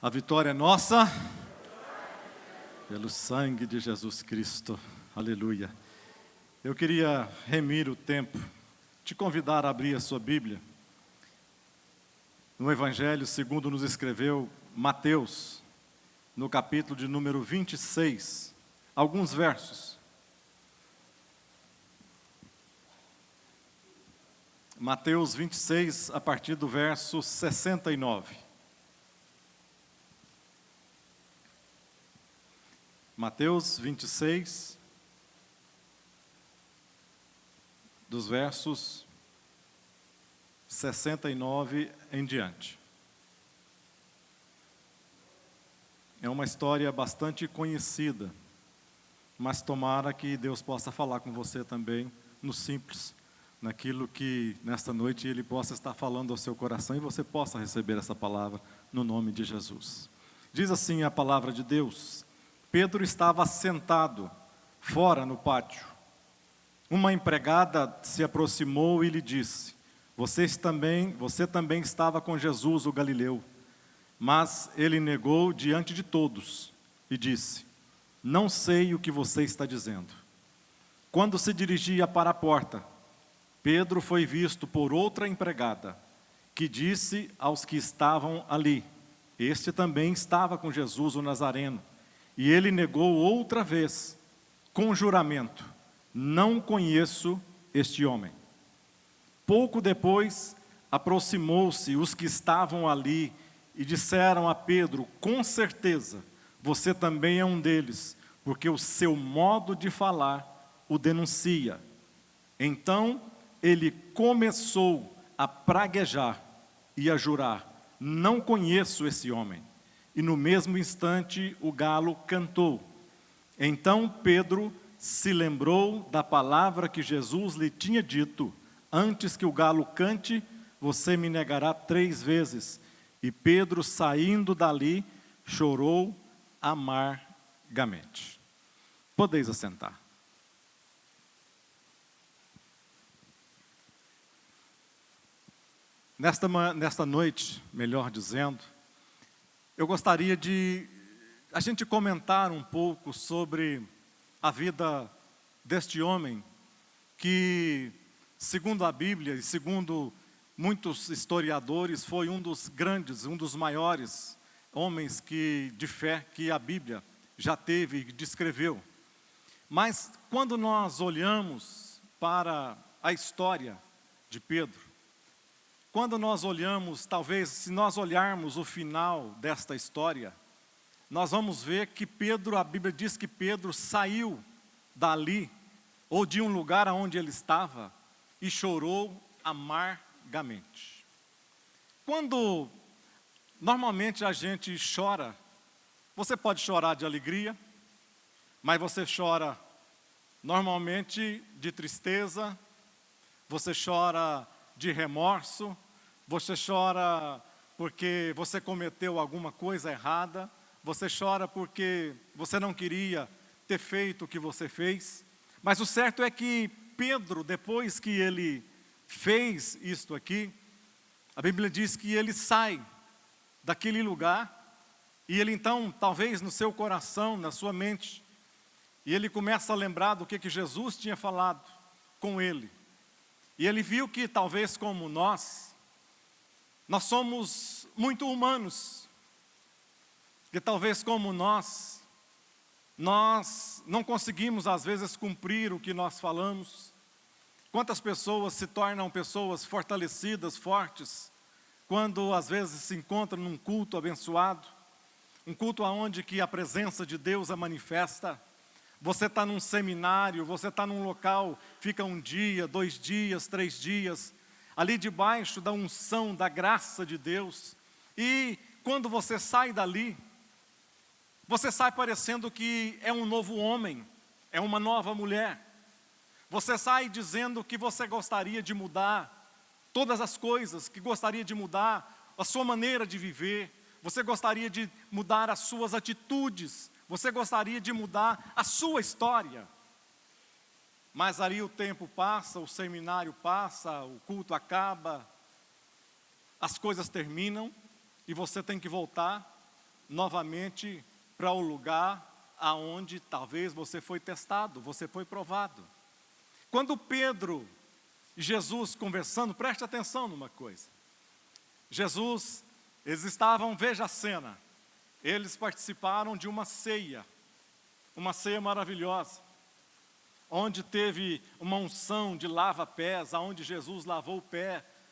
A vitória é nossa, pelo sangue de Jesus Cristo. Aleluia. Eu queria remir o tempo, te convidar a abrir a sua Bíblia. No Evangelho, segundo nos escreveu Mateus, no capítulo de número 26, alguns versos. Mateus 26, a partir do verso 69. Mateus 26, dos versos 69 em diante. É uma história bastante conhecida, mas tomara que Deus possa falar com você também no simples, naquilo que nesta noite Ele possa estar falando ao seu coração e você possa receber essa palavra no nome de Jesus. Diz assim a palavra de Deus: Pedro estava sentado fora no pátio. Uma empregada se aproximou e lhe disse: você também estava com Jesus, o Galileu. Mas ele negou diante de todos e disse: não sei o que você está dizendo. Quando se dirigia para a porta, Pedro foi visto por outra empregada, que disse aos que estavam ali: este também estava com Jesus, o Nazareno. E ele negou outra vez, com juramento: não conheço este homem. Pouco depois, aproximou-se os que estavam ali e disseram a Pedro: com certeza, você também é um deles, porque o seu modo de falar o denuncia. Então, ele começou a praguejar e a jurar: não conheço esse homem. E no mesmo instante o galo cantou. Então Pedro se lembrou da palavra que Jesus lhe tinha dito: antes que o galo cante, você me negará 3 vezes. E Pedro, saindo dali, chorou amargamente. Podeis assentar. Nesta noite, melhor dizendo, eu gostaria de a gente comentar um pouco sobre a vida deste homem que, segundo a Bíblia e segundo muitos historiadores, foi um dos grandes, um dos maiores homens de fé que a Bíblia já teve e descreveu. Mas quando nós olhamos para a história de Pedro, quando nós olhamos, talvez se nós olharmos o final desta história, nós vamos ver que Pedro, a Bíblia diz que Pedro saiu dali, ou de um lugar onde ele estava, e chorou amargamente. Quando normalmente a gente chora, você pode chorar de alegria, mas você chora normalmente de tristeza, você chora de remorso, você chora porque você cometeu alguma coisa errada, você chora porque você não queria ter feito o que você fez. Mas o certo é que Pedro, depois que ele fez isto aqui, a Bíblia diz que ele sai daquele lugar, e ele então, talvez no seu coração, na sua mente, e ele começa a lembrar do que Jesus tinha falado com ele. E ele viu que talvez como nós somos muito humanos, que talvez como nós não conseguimos às vezes cumprir o que nós falamos. Quantas pessoas se tornam pessoas fortalecidas, fortes, quando às vezes se encontram num culto abençoado, um culto onde que a presença de Deus é manifesta. Você está num seminário, você está num local, fica 1 dia, 2 dias, 3 dias, ali debaixo da unção, da graça de Deus. E quando você sai dali, você sai parecendo que é um novo homem, é uma nova mulher. Você sai dizendo que você gostaria de mudar todas as coisas, que gostaria de mudar a sua maneira de viver, você gostaria de mudar as suas atitudes, você gostaria de mudar a sua história. Mas aí o tempo passa, o seminário passa, o culto acaba, as coisas terminam e você tem que voltar novamente para o lugar aonde talvez você foi testado, você foi provado. Quando Pedro e Jesus conversando, preste atenção numa coisa. Jesus, eles estavam, veja a cena, eles participaram de uma ceia maravilhosa, onde teve uma unção de lava-pés, aonde Jesus lavou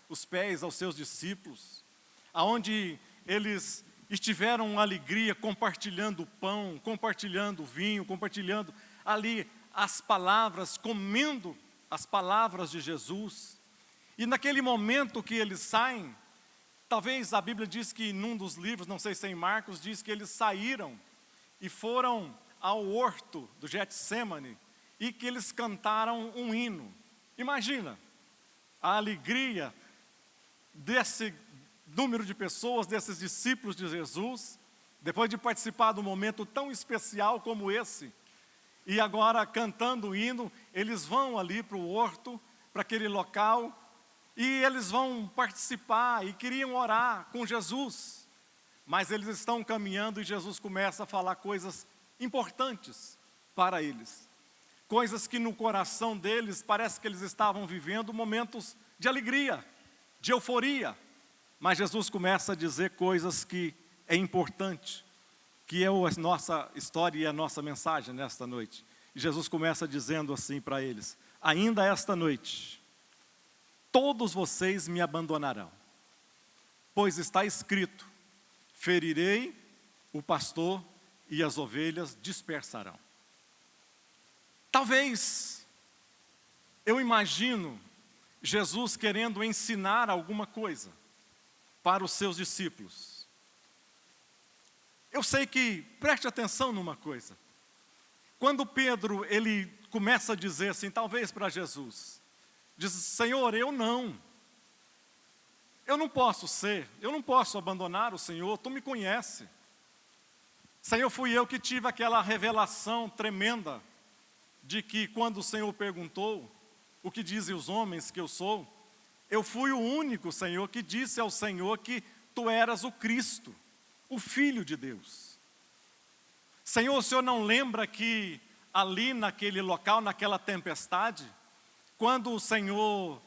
os pés aos seus discípulos, aonde eles estiveram alegria compartilhando o pão, compartilhando o vinho, compartilhando ali as palavras, comendo as palavras de Jesus. E naquele momento que eles saem, talvez a Bíblia diz que num dos livros, não sei se é em Marcos, diz que eles saíram e foram ao horto do Getsêmani e que eles cantaram um hino. Imagina a alegria desse número de pessoas, desses discípulos de Jesus, depois de participar de um momento tão especial como esse, e agora cantando o hino, eles vão ali para o horto, para aquele local, e eles vão participar e queriam orar com Jesus, mas eles estão caminhando e Jesus começa a falar coisas importantes para eles, coisas que no coração deles parece que eles estavam vivendo momentos de alegria, de euforia, mas Jesus começa a dizer coisas que é importante, que é a nossa história e a nossa mensagem nesta noite. E Jesus começa dizendo assim para eles: ainda esta noite, todos vocês me abandonarão, pois está escrito, ferirei o pastor e as ovelhas dispersarão. Talvez, eu imagino Jesus querendo ensinar alguma coisa para os seus discípulos. Eu sei que, preste atenção numa coisa, quando Pedro, ele começa a dizer assim, talvez para Jesus, diz: Senhor, eu não posso abandonar o Senhor, Tu me conhece. Senhor, fui eu que tive aquela revelação tremenda, de que quando o Senhor perguntou, o que dizem os homens que eu sou? Eu fui o único, Senhor, que disse ao Senhor que Tu eras o Cristo, o Filho de Deus. Senhor, o Senhor não lembra que ali naquele local, naquela tempestade, quando o Senhor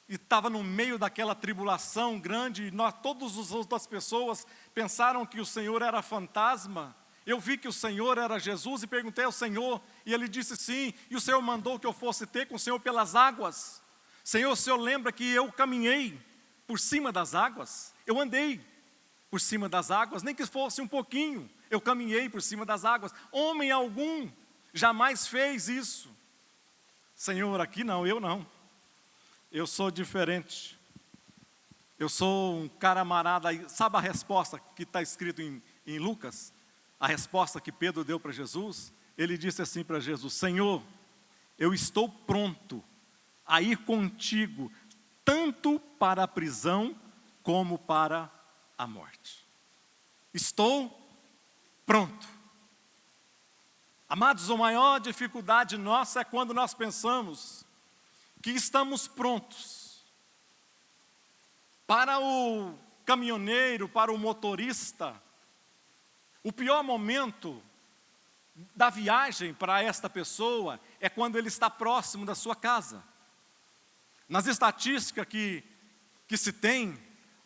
estava no meio daquela tribulação grande, e todas as outras pessoas pensaram que o Senhor era fantasma, eu vi que o Senhor era Jesus e perguntei ao Senhor, e Ele disse sim, e o Senhor mandou que eu fosse ter com o Senhor pelas águas. Senhor, o Senhor lembra que eu caminhei por cima das águas? Eu andei por cima das águas, nem que fosse um pouquinho, eu caminhei por cima das águas. Homem algum jamais fez isso. Senhor, aqui não, eu não. Eu sou diferente. Eu sou um camarada. Sabe a resposta que está escrito em Lucas? A resposta que Pedro deu para Jesus? Ele disse assim para Jesus: Senhor, eu estou pronto a ir contigo, tanto para a prisão como para a morte. Estou pronto. Amados, a maior dificuldade nossa é quando nós pensamos que estamos prontos. Para o caminhoneiro, para o motorista, o pior momento da viagem para esta pessoa é quando ele está próximo da sua casa. Nas estatísticas que se tem,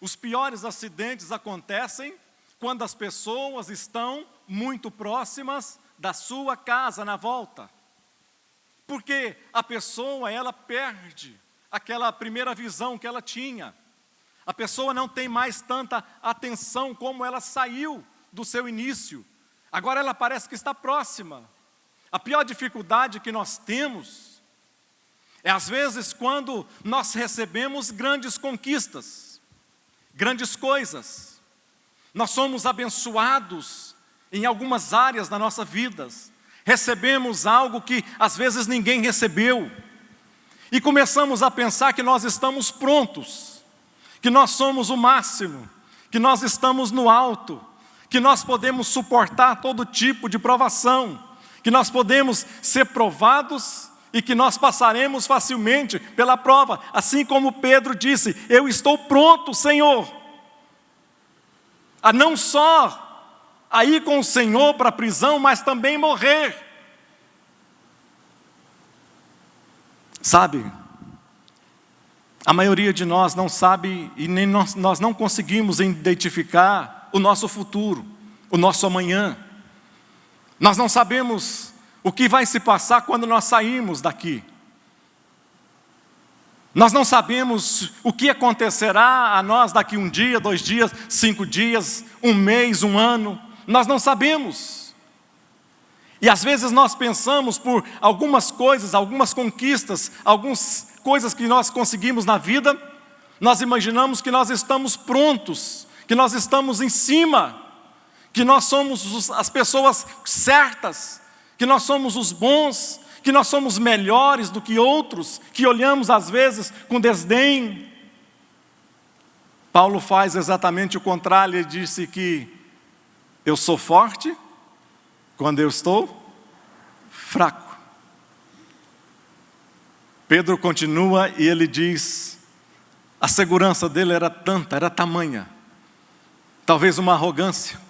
os piores acidentes acontecem quando as pessoas estão muito próximas da sua casa na volta. Porque a pessoa, ela perde aquela primeira visão que ela tinha. A pessoa não tem mais tanta atenção como ela saiu do seu início. Agora ela parece que está próxima. A pior dificuldade que nós temos é às vezes quando nós recebemos grandes conquistas, grandes coisas. Nós somos abençoados em algumas áreas da nossa vida. Recebemos algo que às vezes ninguém recebeu. E começamos a pensar que nós estamos prontos, que nós somos o máximo, que nós estamos no alto, que nós podemos suportar todo tipo de provação, que nós podemos ser provados e que nós passaremos facilmente pela prova. Assim como Pedro disse: eu estou pronto, Senhor, a não só a ir com o Senhor para a prisão, mas também morrer. Sabe, a maioria de nós não sabe e nem nós não conseguimos identificar o nosso futuro, o nosso amanhã. Nós não sabemos o que vai se passar quando nós sairmos daqui. Nós não sabemos o que acontecerá a nós daqui 1 dia, 2 dias, 5 dias, 1 mês, 1 ano. Nós não sabemos. E às vezes nós pensamos por algumas coisas, algumas conquistas, algumas coisas que nós conseguimos na vida, nós imaginamos que nós estamos prontos, que nós estamos em cima, que nós somos as pessoas certas, que nós somos os bons, que nós somos melhores do que outros, que olhamos às vezes com desdém. Paulo faz exatamente o contrário, ele disse que eu sou forte quando eu estou fraco. Pedro continua e ele diz, a segurança dele era tanta, era tamanha, talvez uma arrogância,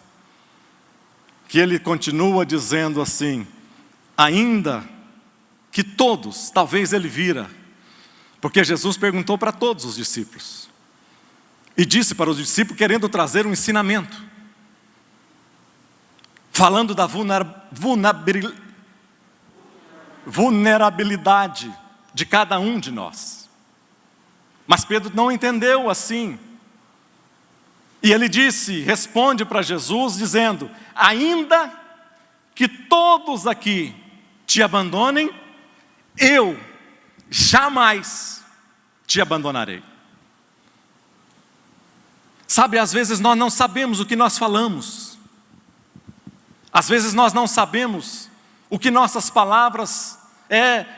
que ele continua dizendo assim, ainda que todos, talvez ele vira, porque Jesus perguntou para todos os discípulos, e disse para os discípulos, querendo trazer um ensinamento, falando da vulnerabilidade de cada um de nós. Mas Pedro não entendeu assim. E ele disse, responde para Jesus dizendo, ainda que todos aqui te abandonem, eu jamais te abandonarei. Sabe, às vezes nós não sabemos o que nós falamos. Às vezes nós não sabemos o que nossas palavras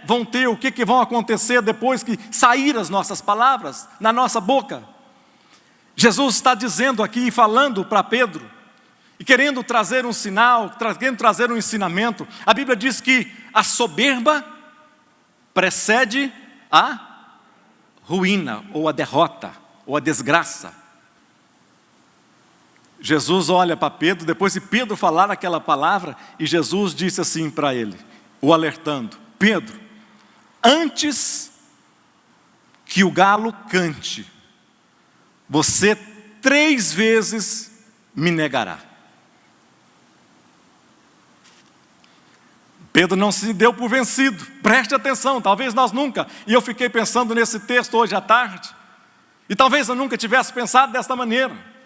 vão ter, o que vão acontecer depois que sair as nossas palavras na nossa boca. Jesus está dizendo aqui, falando para Pedro, e querendo trazer um sinal, querendo trazer um ensinamento. A Bíblia diz que a soberba precede a ruína, ou a derrota, ou a desgraça. Jesus olha para Pedro, depois de Pedro falar aquela palavra, e Jesus disse assim para ele, o alertando, Pedro, antes que o galo cante, você 3 vezes me negará. Pedro não se deu por vencido, preste atenção, talvez nós nunca, e eu fiquei pensando nesse texto hoje à tarde, e talvez eu nunca tivesse pensado desta maneira.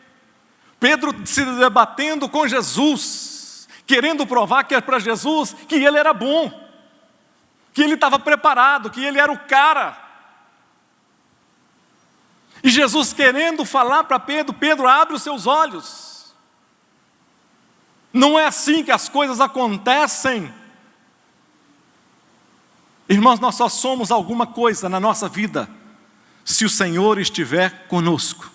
Pedro se debatendo com Jesus, querendo provar que é para Jesus que ele era bom, que ele estava preparado, que ele era o cara. E Jesus querendo falar para Pedro, Pedro, abre os seus olhos. Não é assim que as coisas acontecem. Irmãos, nós só somos alguma coisa na nossa vida se o Senhor estiver conosco.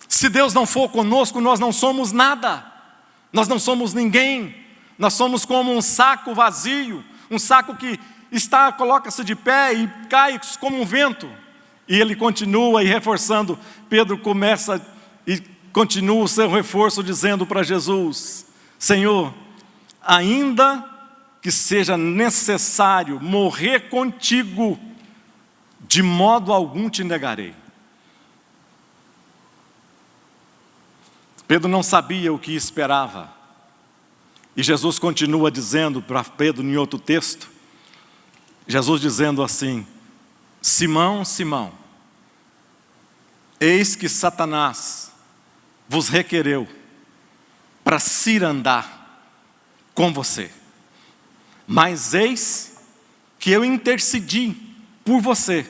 Se Deus não for conosco, nós não somos nada. Nós não somos ninguém. Nós somos como um saco vazio, um saco que coloca-se de pé e cai como um vento. E ele continua e reforçando. Pedro começa e continua o seu reforço dizendo para Jesus, Senhor, ainda que seja necessário morrer contigo, de modo algum te negarei. Pedro não sabia o que esperava. E Jesus continua dizendo para Pedro em outro texto, Jesus dizendo assim, Simão, Simão, eis que Satanás vos requereu para cirandar com você. Mas eis que eu intercedi por você,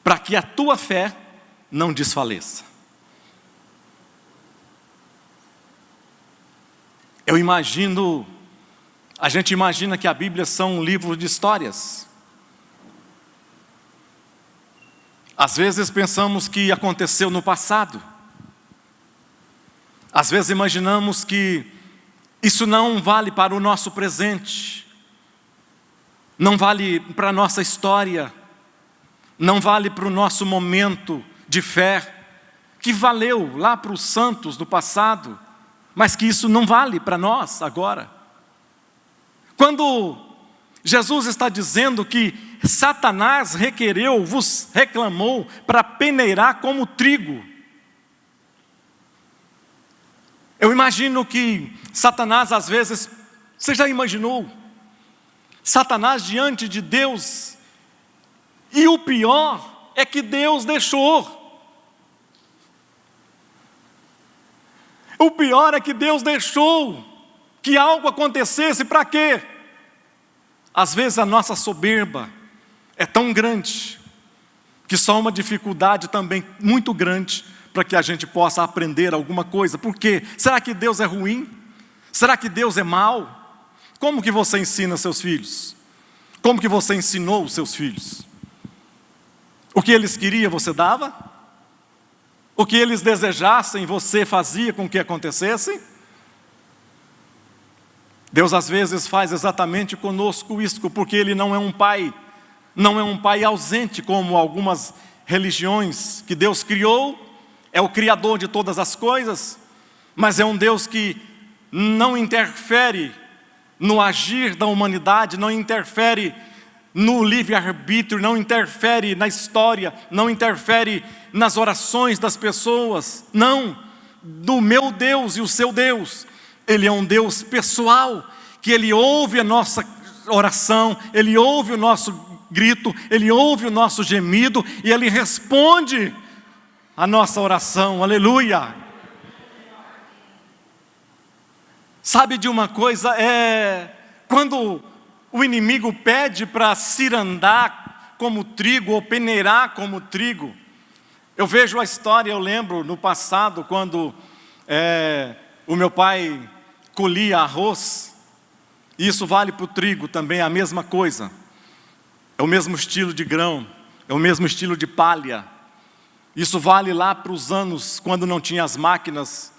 para que a tua fé não desfaleça. A gente imagina que a Bíblia são um livro de histórias. Às vezes pensamos que aconteceu no passado. Às vezes imaginamos que isso não vale para o nosso presente. Não vale para a nossa história. Não vale para o nosso momento de fé que valeu lá para os santos do passado, mas que isso não vale para nós agora. Quando Jesus está dizendo que Satanás requereu, vos reclamou para peneirar como trigo. Eu imagino que Satanás às vezes, você já imaginou? Satanás diante de Deus, e o pior é que Deus deixou. O pior é que Deus deixou que algo acontecesse, para quê? Às vezes a nossa soberba é tão grande, que só uma dificuldade também muito grande, para que a gente possa aprender alguma coisa. Por quê? Será que Deus é ruim? Será que Deus é mau? Como que você ensina seus filhos? Como que você ensinou os seus filhos? O que eles queriam, você dava? O que eles desejassem, você fazia com que acontecesse? Deus às vezes faz exatamente conosco isso, porque Ele não é um pai ausente, como algumas religiões que Deus criou, é o Criador de todas as coisas, mas é um Deus que não interfere no agir da humanidade, não interfere no livre-arbítrio, não interfere na história, não interfere nas orações das pessoas. Não, do meu Deus e o seu Deus, Ele é um Deus pessoal, que Ele ouve a nossa oração, Ele ouve o nosso grito, Ele ouve o nosso gemido, e Ele responde a nossa oração, aleluia. Sabe de uma coisa, quando o inimigo pede para cirandar como trigo, ou peneirar como trigo, eu vejo a história, eu lembro no passado, quando o meu pai colhia arroz, e isso vale para o trigo também, a mesma coisa, é o mesmo estilo de grão, é o mesmo estilo de palha. Isso vale lá para os anos, quando não tinha as máquinas,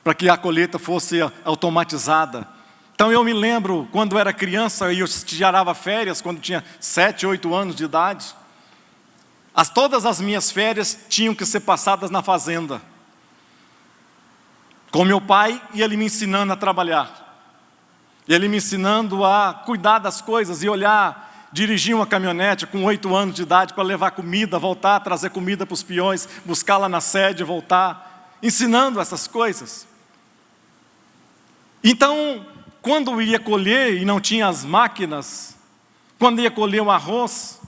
para que a colheita fosse automatizada. Então eu me lembro, quando era criança, e eu tirava férias, quando tinha 7, 8 anos de idade, todas as minhas férias tinham que ser passadas na fazenda, com meu pai, e ele me ensinando a trabalhar, ele me ensinando a cuidar das coisas, e olhar, dirigir uma caminhonete com 8 anos de idade, para levar comida, voltar, trazer comida para os peões, buscar lá na sede, voltar, ensinando essas coisas. Então, quando ia colher e não tinha as máquinas, quando ia colher o arroz,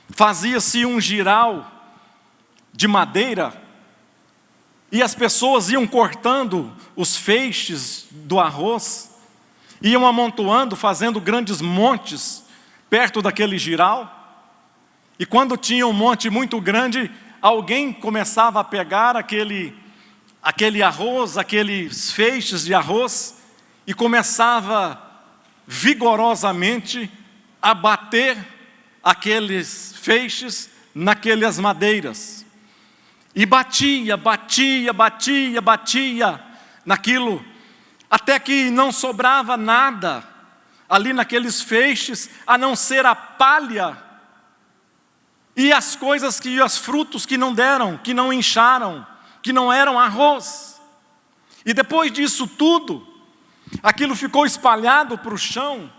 fazia-se um giral de madeira, e as pessoas iam cortando os feixes do arroz, iam amontoando, fazendo grandes montes perto daquele giral, e quando tinha um monte muito grande, alguém começava a pegar aquele arroz, aqueles feixes de arroz, e começava vigorosamente a bater aqueles feixes naquelas madeiras. E batia naquilo, até que não sobrava nada ali naqueles feixes, a não ser a palha e as coisas os frutos que não deram, que não incharam, que não eram arroz. E depois disso tudo, aquilo ficou espalhado para o chão.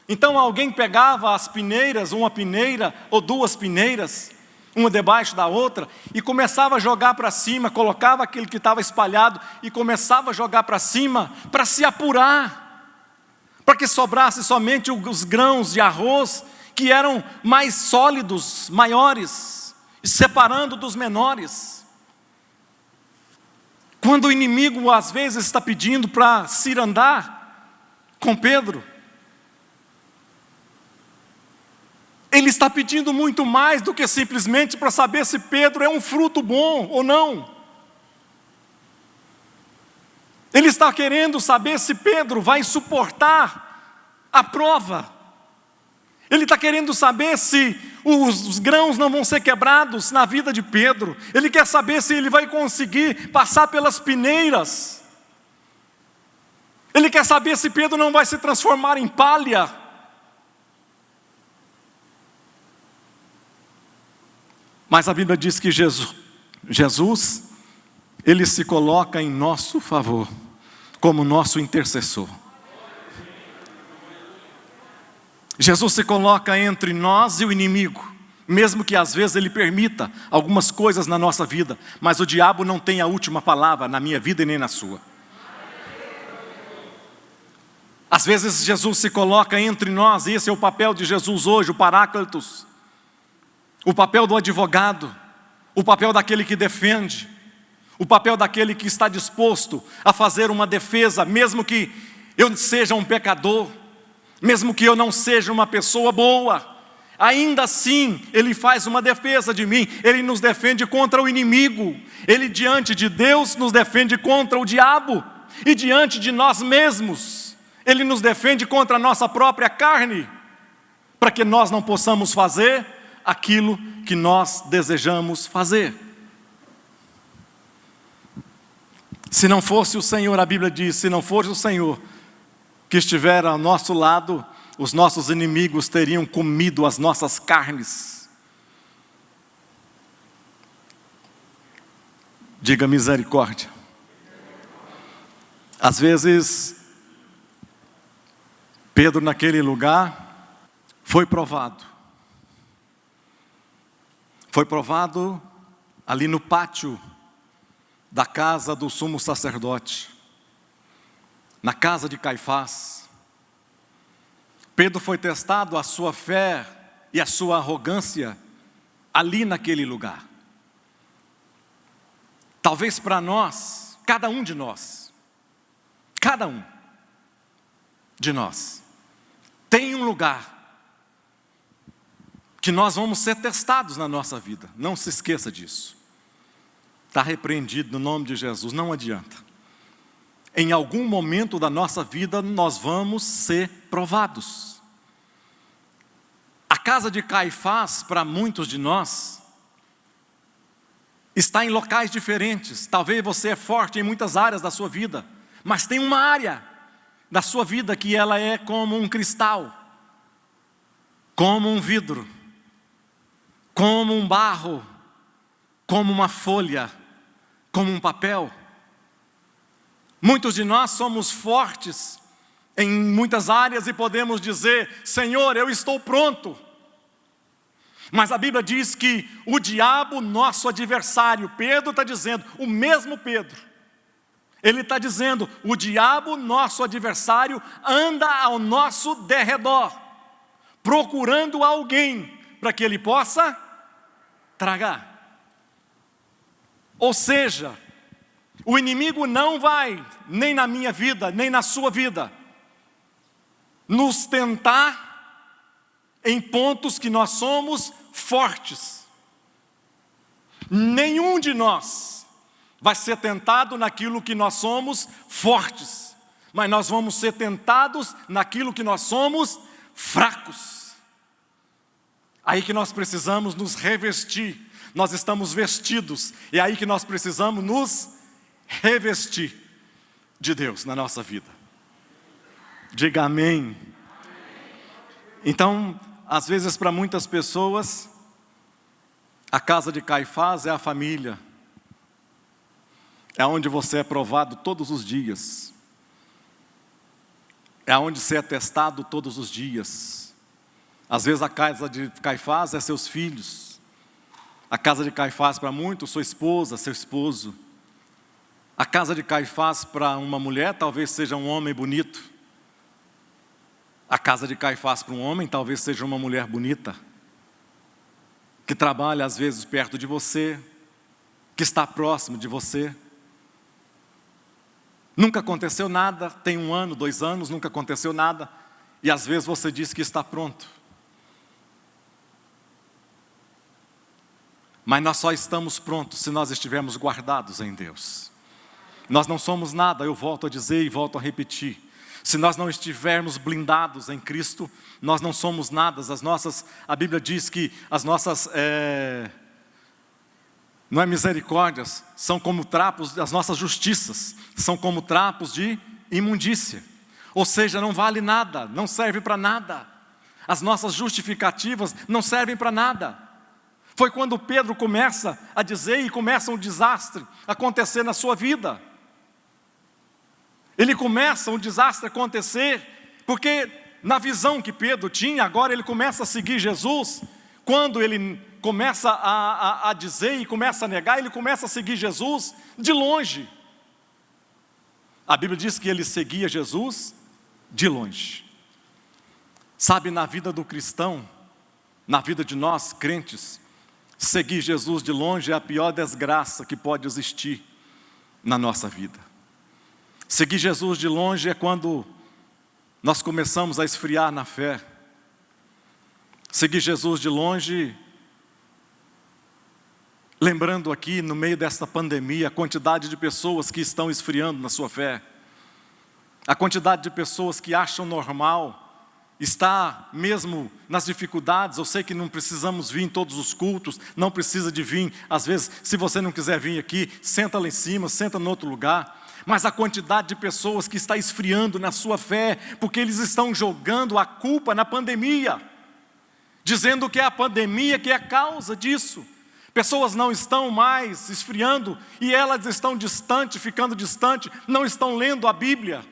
Então alguém pegava as peneiras, uma peneira ou 2 peneiras, uma debaixo da outra, e começava a jogar para cima, colocava aquilo que estava espalhado e começava a jogar para cima, para se apurar, para que sobrasse somente os grãos de arroz, que eram mais sólidos, maiores, separando dos menores. Quando o inimigo às vezes está pedindo para cirandar com Pedro, ele está pedindo muito mais do que simplesmente para saber se Pedro é um fruto bom ou não. Ele está querendo saber se Pedro vai suportar a prova. Ele está querendo saber se os grãos não vão ser quebrados na vida de Pedro. Ele quer saber se ele vai conseguir passar pelas peneiras. Ele quer saber se Pedro não vai se transformar em palha. Mas a Bíblia diz que Jesus, Ele se coloca em nosso favor, como nosso intercessor. Jesus se coloca entre nós e o inimigo, mesmo que às vezes Ele permita algumas coisas na nossa vida, mas o diabo não tem a última palavra na minha vida e nem na sua. Às vezes Jesus se coloca entre nós, e esse é o papel de Jesus hoje, o Paráclitos, o papel do advogado, o papel daquele que defende, o papel daquele que está disposto a fazer uma defesa, mesmo que eu seja um pecador, mesmo que eu não seja uma pessoa boa, ainda assim Ele faz uma defesa de mim, Ele nos defende contra o inimigo, Ele diante de Deus nos defende contra o diabo, e diante de nós mesmos, Ele nos defende contra a nossa própria carne, para que nós não possamos fazer aquilo que nós desejamos fazer. Se não fosse o Senhor, a Bíblia diz, se não fosse o Senhor que estiver ao nosso lado, os nossos inimigos teriam comido as nossas carnes. Diga misericórdia. Às vezes, Pedro naquele lugar foi provado. Foi provado ali no pátio da casa do sumo sacerdote, na casa de Caifás. Pedro foi testado a sua fé e a sua arrogância ali naquele lugar. Talvez para nós, cada um de nós tem um lugar que nós vamos ser testados na nossa vida. Não se esqueça disso. Está repreendido no nome de Jesus, não adianta. Em algum momento da nossa vida nós vamos ser provados. A casa de Caifás, para muitos de nós, está em locais diferentes. Talvez você é forte em muitas áreas da sua vida, mas tem uma área da sua vida que ela é como um cristal, como um vidro, como um barro, como uma folha, como um papel. Muitos de nós somos fortes em muitas áreas e podemos dizer: Senhor, eu estou pronto. Mas a Bíblia diz que o diabo, nosso adversário, Pedro está dizendo, o mesmo Pedro, ele está dizendo, o diabo, nosso adversário, anda ao nosso derredor, procurando alguém para que ele possa tragar. Ou seja, o inimigo não vai, nem na minha vida, nem na sua vida, nos tentar em pontos que nós somos fortes. Nenhum de nós vai ser tentado naquilo que nós somos fortes, mas nós vamos ser tentados naquilo que nós somos fracos. Aí que nós precisamos nos revestir. Nós estamos vestidos, é aí que nós precisamos nos revestir de Deus na nossa vida. Diga amém. Então, às vezes para muitas pessoas, a casa de Caifás é a família, é onde você é provado todos os dias, é onde você é testado todos os dias. Às vezes a casa de Caifás é seus filhos, a casa de Caifás para muitos, sua esposa, seu esposo. A casa de Caifás para uma mulher talvez seja um homem bonito. A casa de Caifás para um homem talvez seja uma mulher bonita, que trabalha às vezes perto de você, que está próximo de você. Nunca aconteceu nada, tem 1 ano, 2 anos, nunca aconteceu nada, e às vezes você diz que está pronto. Mas nós só estamos prontos se nós estivermos guardados em Deus. Nós não somos nada, eu volto a dizer e volto a repetir. Se nós não estivermos blindados em Cristo, nós não somos nada. A Bíblia diz que as nossas, não é misericórdias, são como trapos, as nossas justiças, são como trapos de imundícia. Ou seja, não vale nada, não serve para nada. As nossas justificativas não servem para nada. Foi quando Pedro começa a dizer e começa um desastre a acontecer na sua vida. Ele começa um desastre a acontecer, porque na visão que Pedro tinha, agora ele começa a seguir Jesus. Quando ele começa a dizer e começa a negar, ele começa a seguir Jesus de longe. A Bíblia diz que ele seguia Jesus de longe. Sabe, na vida do cristão, na vida de nós crentes, seguir Jesus de longe é a pior desgraça que pode existir na nossa vida. Seguir Jesus de longe é quando nós começamos a esfriar na fé. Seguir Jesus de longe, lembrando aqui no meio dessa pandemia a quantidade de pessoas que estão esfriando na sua fé, a quantidade de pessoas que acham normal está mesmo nas dificuldades. Eu sei que não precisamos vir em todos os cultos, não precisa de vir, às vezes, se você não quiser vir aqui, senta lá em cima, senta no outro lugar. Mas a quantidade de pessoas que está esfriando na sua fé, porque eles estão jogando a culpa na pandemia, dizendo que é a pandemia que é a causa disso. Pessoas não estão mais esfriando e elas estão distantes, ficando distantes, não estão lendo a Bíblia,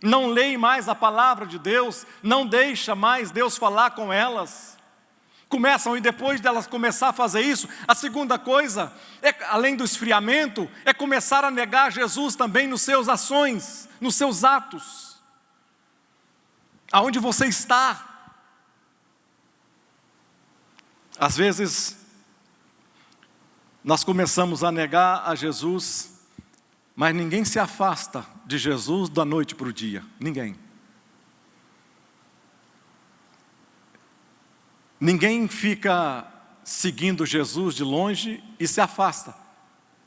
não leem mais a palavra de Deus, não deixa mais Deus falar com elas. Começam, e depois delas começar a fazer isso, a segunda coisa, além do esfriamento, é começar a negar Jesus também nos seus ações, nos seus atos. Aonde você está. Às vezes, nós começamos a negar a Jesus, mas ninguém se afasta de Jesus da noite para o dia, ninguém. Ninguém fica seguindo Jesus de longe e se afasta.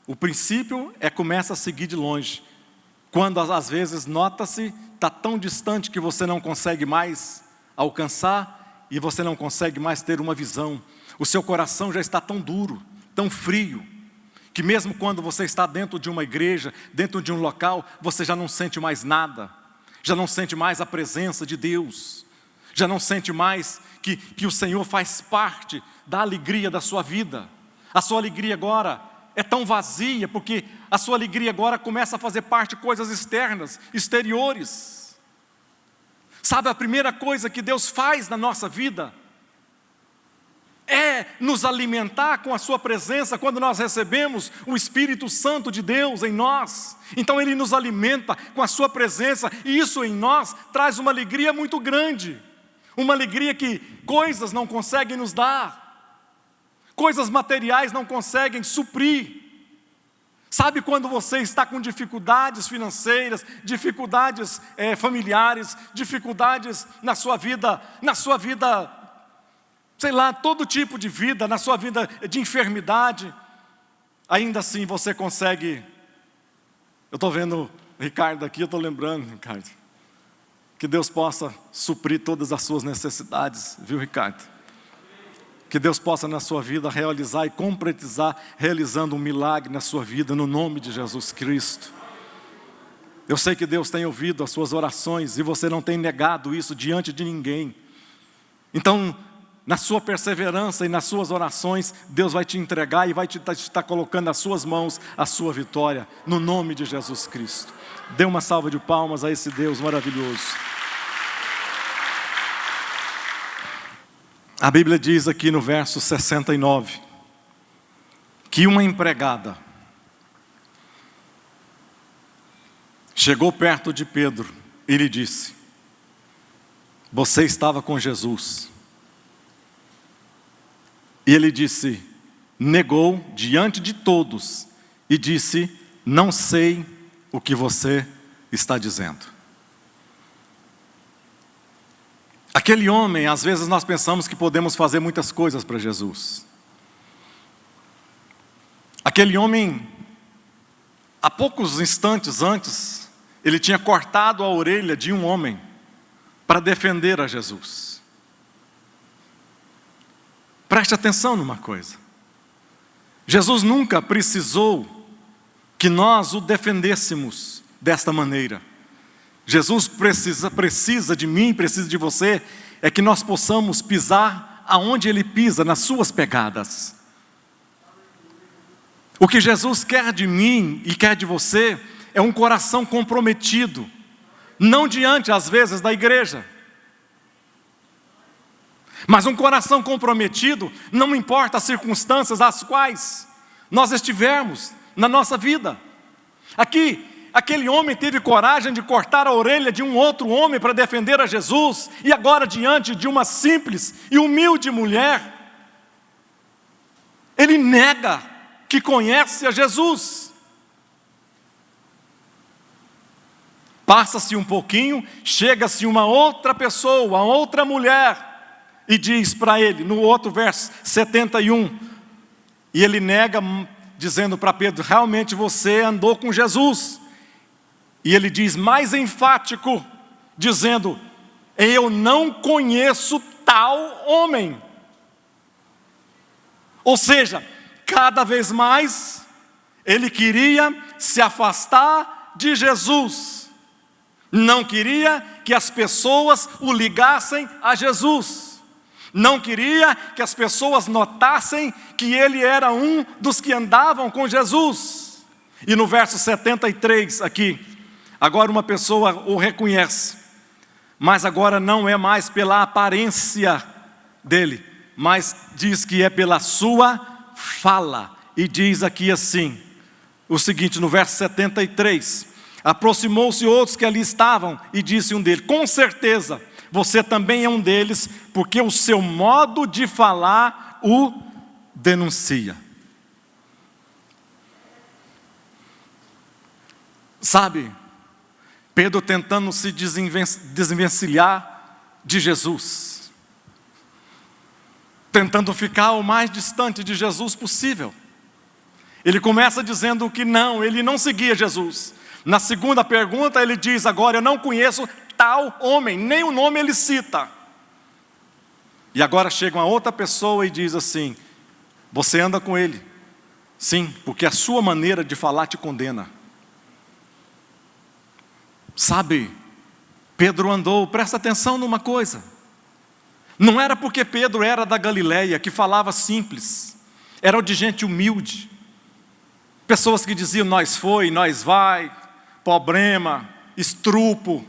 O princípio é começa a seguir de longe. Quando às vezes nota-se, está tão distante que você não consegue mais alcançar e você não consegue mais ter uma visão. O seu coração já está tão duro, tão frio, que mesmo quando você está dentro de uma igreja, dentro de um local, você já não sente mais nada. Já não sente mais a presença de Deus. Já não sente mais que o Senhor faz parte da alegria da sua vida. A sua alegria agora é tão vazia, porque a sua alegria agora começa a fazer parte de coisas externas, exteriores. Sabe, a primeira coisa que Deus faz na nossa vida é nos alimentar com a sua presença quando nós recebemos o Espírito Santo de Deus em nós. Então Ele nos alimenta com a sua presença, e isso em nós traz uma alegria muito grande. Uma alegria que coisas não conseguem nos dar, coisas materiais não conseguem suprir. Sabe, quando você está com dificuldades financeiras, dificuldades familiares, dificuldades na sua vida, sei lá, todo tipo de vida, na sua vida de enfermidade, ainda assim você consegue. Eu estou vendo o Ricardo aqui, eu estou lembrando, Ricardo, que Deus possa suprir todas as suas necessidades, viu, Ricardo? Que Deus possa na sua vida realizar e concretizar, realizando um milagre na sua vida, no nome de Jesus Cristo. Eu sei que Deus tem ouvido as suas orações e você não tem negado isso diante de ninguém. Então, na sua perseverança e nas suas orações, Deus vai te entregar e vai te estar colocando nas suas mãos a sua vitória, no nome de Jesus Cristo. Dê uma salva de palmas a esse Deus maravilhoso. A Bíblia diz aqui no verso 69, que uma empregada chegou perto de Pedro e lhe disse: você estava com Jesus. E ele disse, negou diante de todos e disse: não sei o que você está dizendo. Aquele homem, às vezes nós pensamos que podemos fazer muitas coisas para Jesus. Aquele homem, há poucos instantes antes, ele tinha cortado a orelha de um homem para defender a Jesus. Preste atenção numa coisa. Jesus nunca precisou que nós o defendêssemos desta maneira. Jesus precisa de mim, precisa de você, é que nós possamos pisar aonde Ele pisa, nas suas pegadas. O que Jesus quer de mim e quer de você é um coração comprometido, não diante, às vezes, da igreja, mas um coração comprometido, não importa as circunstâncias às quais nós estivermos na nossa vida. Aqui, aquele homem teve coragem de cortar a orelha de um outro homem para defender a Jesus, e agora diante de uma simples e humilde mulher, ele nega que conhece a Jesus. Passa-se um pouquinho, chega-se uma outra pessoa, uma outra mulher, e diz para ele, no outro verso 71, e ele nega, dizendo para Pedro: realmente você andou com Jesus. E ele diz mais enfático, dizendo: eu não conheço tal homem. Ou seja, cada vez mais, ele queria se afastar de Jesus. Não queria que as pessoas o ligassem a Jesus. Não queria que as pessoas notassem que ele era um dos que andavam com Jesus. E no verso 73 aqui, agora uma pessoa o reconhece, mas agora não é mais pela aparência dele, mas diz que é pela sua fala. E diz aqui assim, o seguinte, no verso 73, aproximou-se outros que ali estavam e disse um deles: com certeza você também é um deles, porque o seu modo de falar o denuncia. Sabe, Pedro tentando se desvencilhar de Jesus, tentando ficar o mais distante de Jesus possível. Ele começa dizendo que não, ele não seguia Jesus. Na segunda pergunta ele diz agora: eu não conheço tal homem, nem o nome ele cita. E agora chega uma outra pessoa e diz assim: você anda com ele. Sim, porque a sua maneira de falar te condena. Sabe, Pedro andou, presta atenção numa coisa. Não era porque Pedro era da Galileia, que falava simples. Era de gente humilde. Pessoas que diziam: nós foi, nós vai, problema, estrupo.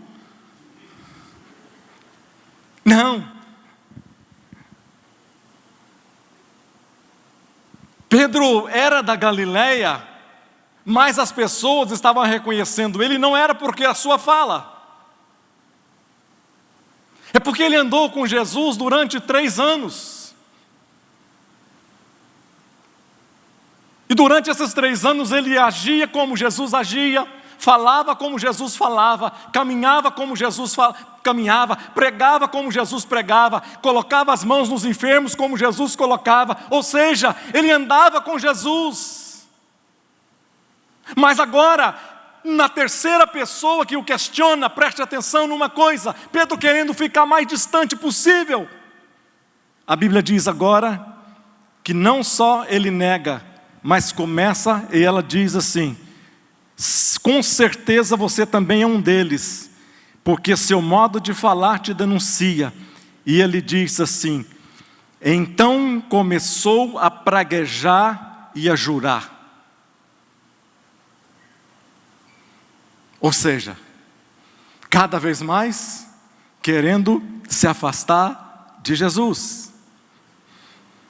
Não. Pedro era da Galileia, mas as pessoas estavam reconhecendo ele, não era porque a sua fala. É porque ele andou com Jesus durante 3 anos. E durante esses 3 anos ele agia como Jesus agia, falava como Jesus falava, caminhava como Jesus caminhava, pregava como Jesus pregava, colocava as mãos nos enfermos como Jesus colocava. Ou seja, ele andava com Jesus. Mas agora, na terceira pessoa que o questiona, preste atenção numa coisa, Pedro querendo ficar mais distante possível. A Bíblia diz agora que não só ele nega, mas começa e ela diz assim: com certeza você também é um deles, porque seu modo de falar te denuncia. E ele diz assim: então começou a praguejar e a jurar. Ou seja, cada vez mais querendo se afastar de Jesus.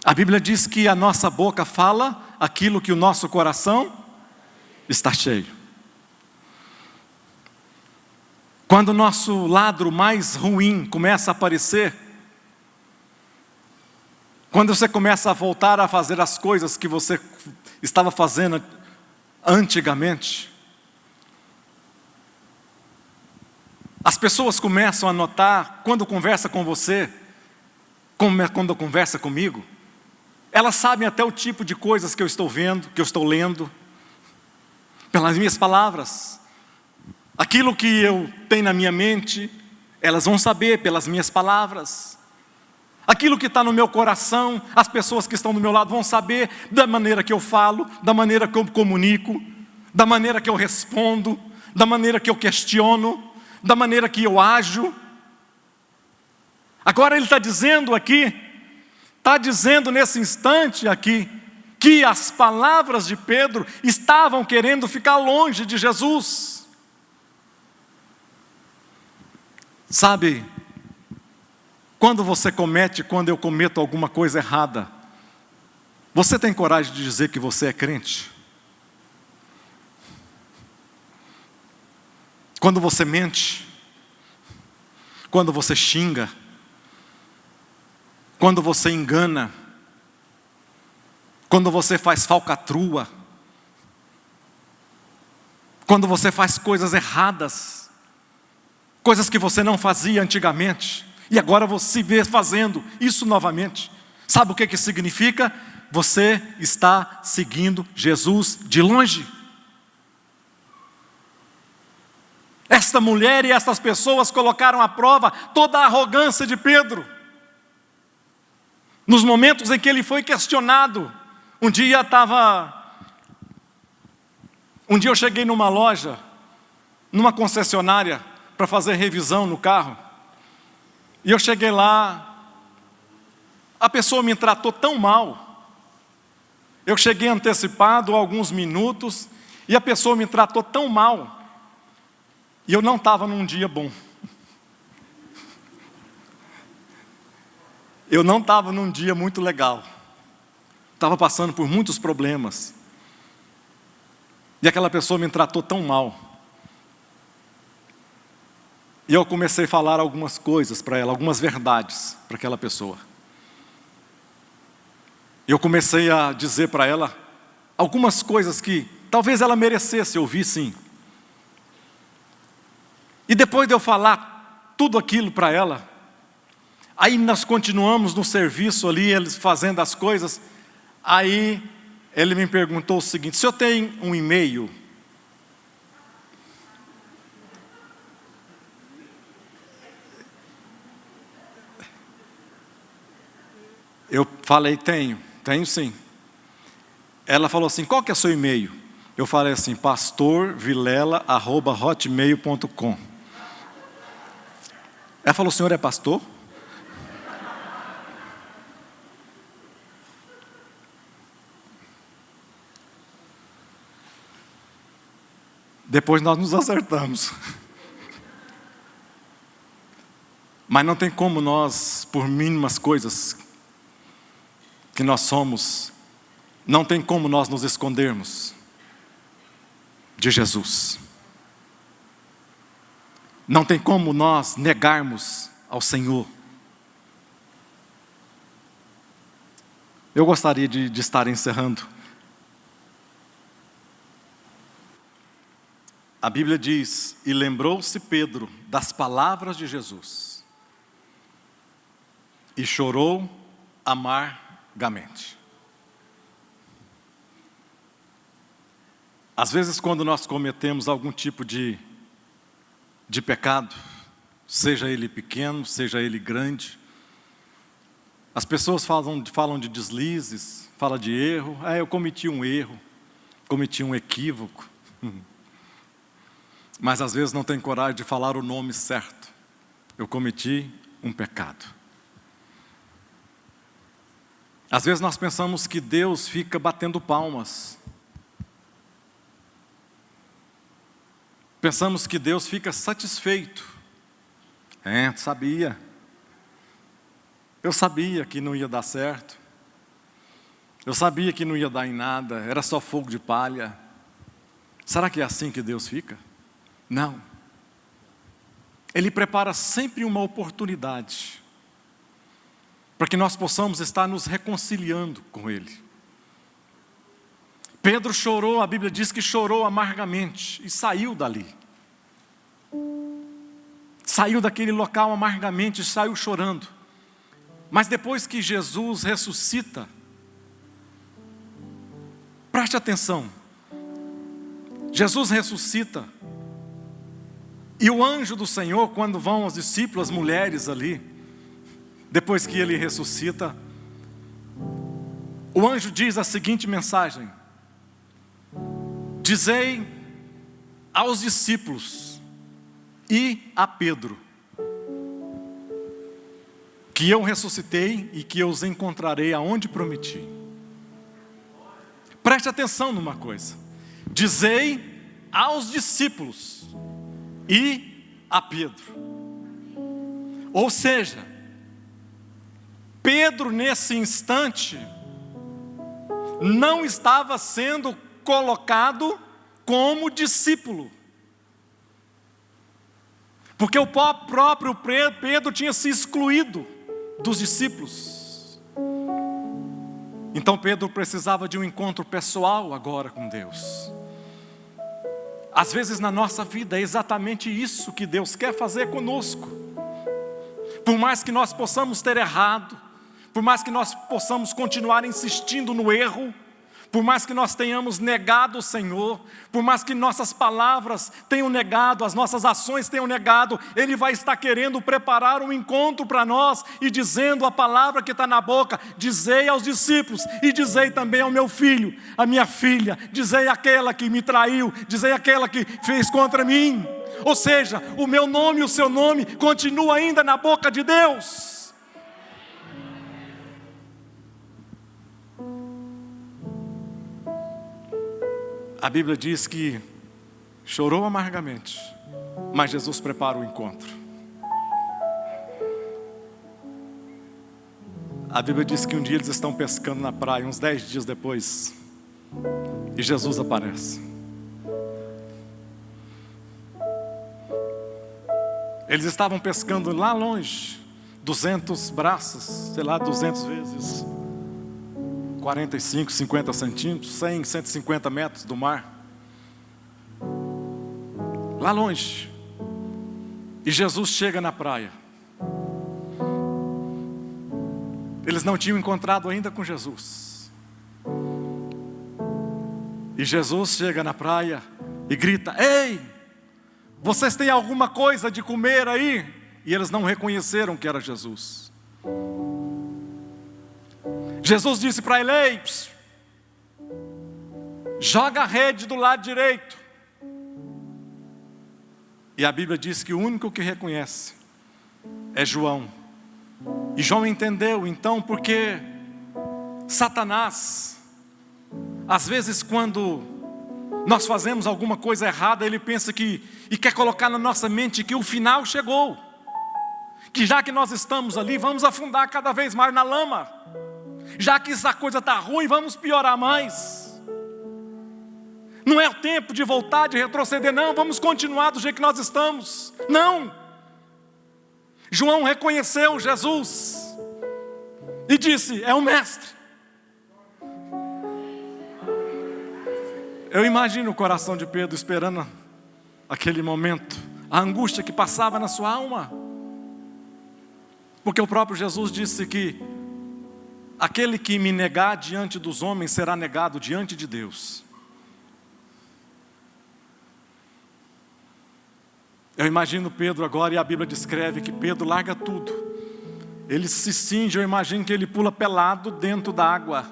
A Bíblia diz que a nossa boca fala aquilo que o nosso coração está cheio. Quando o nosso lado mais ruim começa a aparecer, quando você começa a voltar a fazer as coisas que você estava fazendo antigamente, as pessoas começam a notar, quando conversa com você, quando conversa comigo, elas sabem até o tipo de coisas que eu estou vendo, que eu estou lendo, pelas minhas palavras. Aquilo que eu tenho na minha mente, elas vão saber pelas minhas palavras. Aquilo que está no meu coração, as pessoas que estão do meu lado vão saber da maneira que eu falo, da maneira que eu comunico, da maneira que eu respondo, da maneira que eu questiono, da maneira que eu ajo. Agora ele está dizendo aqui, está dizendo nesse instante aqui, que as palavras de Pedro estavam querendo ficar longe de Jesus. Sabe, quando eu cometo alguma coisa errada, você tem coragem de dizer que você é crente? Quando você mente, quando você xinga, quando você engana, quando você faz falcatrua, quando você faz coisas erradas, coisas que você não fazia antigamente, e agora você se vê fazendo isso novamente. Sabe o que significa? Você está seguindo Jesus de longe. Esta mulher e essas pessoas colocaram à prova toda a arrogância de Pedro. Nos momentos em que ele foi questionado, um dia eu cheguei numa loja, numa concessionária, para fazer revisão no carro. E eu cheguei lá, a pessoa me tratou tão mal. Eu cheguei antecipado alguns minutos, e a pessoa me tratou tão mal. E eu não estava num dia bom. Eu não estava num dia muito legal. Estava passando por muitos problemas. E aquela pessoa me tratou tão mal. E eu comecei a falar algumas coisas para ela, algumas verdades para aquela pessoa. Eu comecei a dizer para ela algumas coisas que talvez ela merecesse ouvir, sim. E depois de eu falar tudo aquilo para ela, aí nós continuamos no serviço ali, eles fazendo as coisas. Aí ele me perguntou o seguinte: se eu tenho um e-mail? Eu falei, tenho sim. Ela falou assim, qual que é o seu e-mail? Eu falei assim, pastorvilela@hotmail.com. Ela falou, o senhor é pastor? Depois nós nos acertamos. Mas não tem como nós, por mínimas coisas que nós somos, não tem como nós nos escondermos de Jesus. Não tem como nós negarmos ao Senhor. Eu gostaria de estar encerrando. A Bíblia diz, e lembrou-se Pedro das palavras de Jesus, e chorou amargamente. Às vezes, quando nós cometemos algum tipo de pecado, seja ele pequeno, seja ele grande, as pessoas falam de deslizes, falam de erro. Eu cometi um erro, cometi um equívoco. Mas às vezes não tem coragem de falar o nome certo. Eu cometi um pecado. Às vezes nós pensamos que Deus fica batendo palmas. Pensamos que Deus fica satisfeito. Sabia. Eu sabia que não ia dar certo. Eu sabia que não ia dar em nada, era só fogo de palha. Será que é assim que Deus fica? Não. Ele prepara sempre uma oportunidade para que nós possamos estar nos reconciliando com Ele. Pedro chorou, a Bíblia diz que chorou amargamente e saiu dali. Saiu daquele local amargamente e saiu chorando. Mas depois que Jesus ressuscita, preste atenção, Jesus ressuscita, e o anjo do Senhor, quando vão os discípulos, as mulheres ali, depois que ele ressuscita, o anjo diz a seguinte mensagem: dizei aos discípulos e a Pedro que eu ressuscitei e que eu os encontrarei aonde prometi. Preste atenção numa coisa: dizei aos discípulos e a Pedro. Ou seja, Pedro nesse instante não estava sendo colocado como discípulo, porque o próprio Pedro tinha se excluído dos discípulos. Então Pedro precisava de um encontro pessoal agora com Deus. Às vezes na nossa vida é exatamente isso que Deus quer fazer conosco. Por mais que nós possamos ter errado, por mais que nós possamos continuar insistindo no erro, por mais que nós tenhamos negado o Senhor, por mais que nossas palavras tenham negado, as nossas ações tenham negado, Ele vai estar querendo preparar um encontro para nós e dizendo a palavra que está na boca: dizei aos discípulos e dizei também ao meu filho, à minha filha, dizei àquela que me traiu, dizei àquela que fez contra mim. Ou seja, o meu nome e o seu nome continua ainda na boca de Deus. A Bíblia diz que chorou amargamente, mas Jesus prepara o encontro. A Bíblia diz que um dia eles estão pescando na praia, uns 10 dias depois, e Jesus aparece. Eles estavam pescando lá longe, 200 braças, sei lá, 200 vezes 45, 50 centímetros, 100, 150 metros do mar. Lá longe. E Jesus chega na praia. Eles não tinham encontrado ainda com Jesus. E Jesus chega na praia e grita: ei! Vocês têm alguma coisa de comer aí? E eles não reconheceram que era Jesus. Jesus disse para ele: ei, joga a rede do lado direito. E a Bíblia diz que o único que reconhece é João. E João entendeu então porque Satanás, às vezes quando nós fazemos alguma coisa errada, ele pensa que, e quer colocar na nossa mente que o final chegou, que já que nós estamos ali, vamos afundar cada vez mais na lama, já que essa coisa está ruim, vamos piorar mais. Não é o tempo de voltar, de retroceder, não, vamos continuar do jeito que nós estamos. Não. João reconheceu Jesus e disse: é o mestre. Eu imagino o coração de Pedro esperando aquele momento, a angústia que passava na sua alma, porque o próprio Jesus disse que aquele que me negar diante dos homens será negado diante de Deus. Eu imagino Pedro agora, e a Bíblia descreve que Pedro larga tudo, ele se cinge, eu imagino que ele pula pelado dentro da água,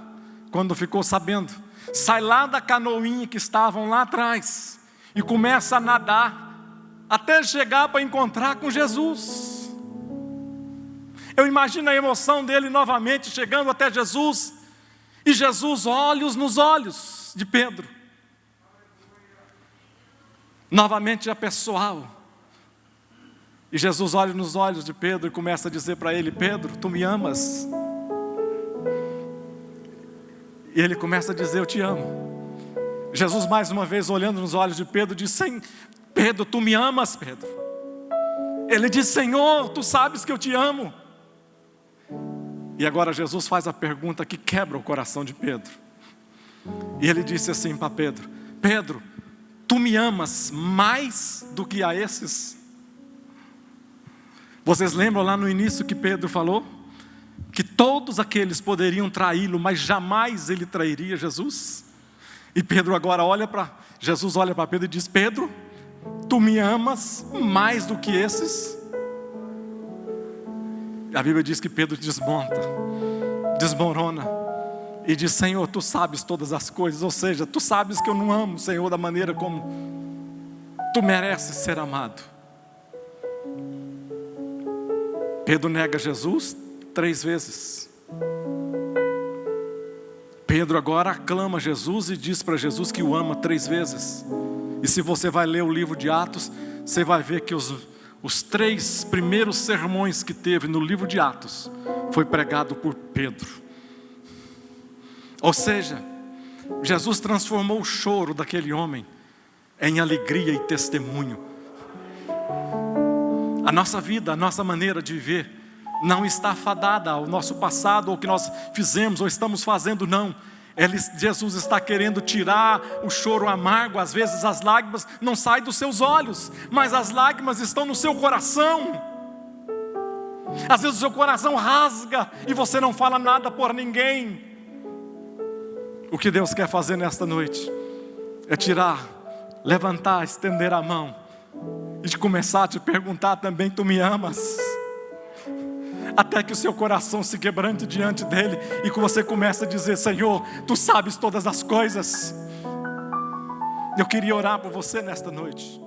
quando ficou sabendo, sai lá da canoinha que estavam lá atrás, e começa a nadar, até chegar para encontrar com Jesus. Eu imagino a emoção dele novamente, chegando até Jesus, e Jesus, olhos nos olhos de Pedro, novamente a pessoal, e Jesus olha nos olhos de Pedro e começa a dizer para ele: Pedro, tu me amas? E ele começa a dizer: eu te amo. Jesus mais uma vez olhando nos olhos de Pedro diz: Pedro, tu me amas, Pedro? Ele diz: Senhor, tu sabes que eu te amo. E agora Jesus faz a pergunta que quebra o coração de Pedro. E ele disse assim para Pedro: Pedro, tu me amas mais do que a esses? Vocês lembram lá no início que Pedro falou? Que todos aqueles poderiam traí-lo, mas jamais ele trairia Jesus. E Pedro agora Jesus olha para Pedro e diz: Pedro, tu me amas mais do que esses? A Bíblia diz que Pedro desmorona e diz: Senhor, tu sabes todas as coisas. Ou seja, tu sabes que eu não amo, Senhor, da maneira como tu mereces ser amado. Pedro nega Jesus 3 vezes. Pedro agora aclama Jesus e diz para Jesus que o ama 3 vezes. E se você vai ler o livro de Atos, você vai ver que os 3 primeiros sermões que teve no livro de Atos foi pregado por Pedro. Ou seja, Jesus transformou o choro daquele homem em alegria e testemunho. A nossa vida, a nossa maneira de viver não está fadada ao nosso passado, ou o que nós fizemos ou estamos fazendo, não. Jesus está querendo tirar o choro amargo. Às vezes as lágrimas não saem dos seus olhos, mas as lágrimas estão no seu coração. Às vezes o seu coração rasga e você não fala nada por ninguém. O que Deus quer fazer nesta noite é tirar, levantar, estender a mão e de começar a te perguntar também: tu me amas? Até que o seu coração se quebrante diante dele e que você comece a dizer: Senhor, tu sabes todas as coisas. Eu queria orar por você nesta noite.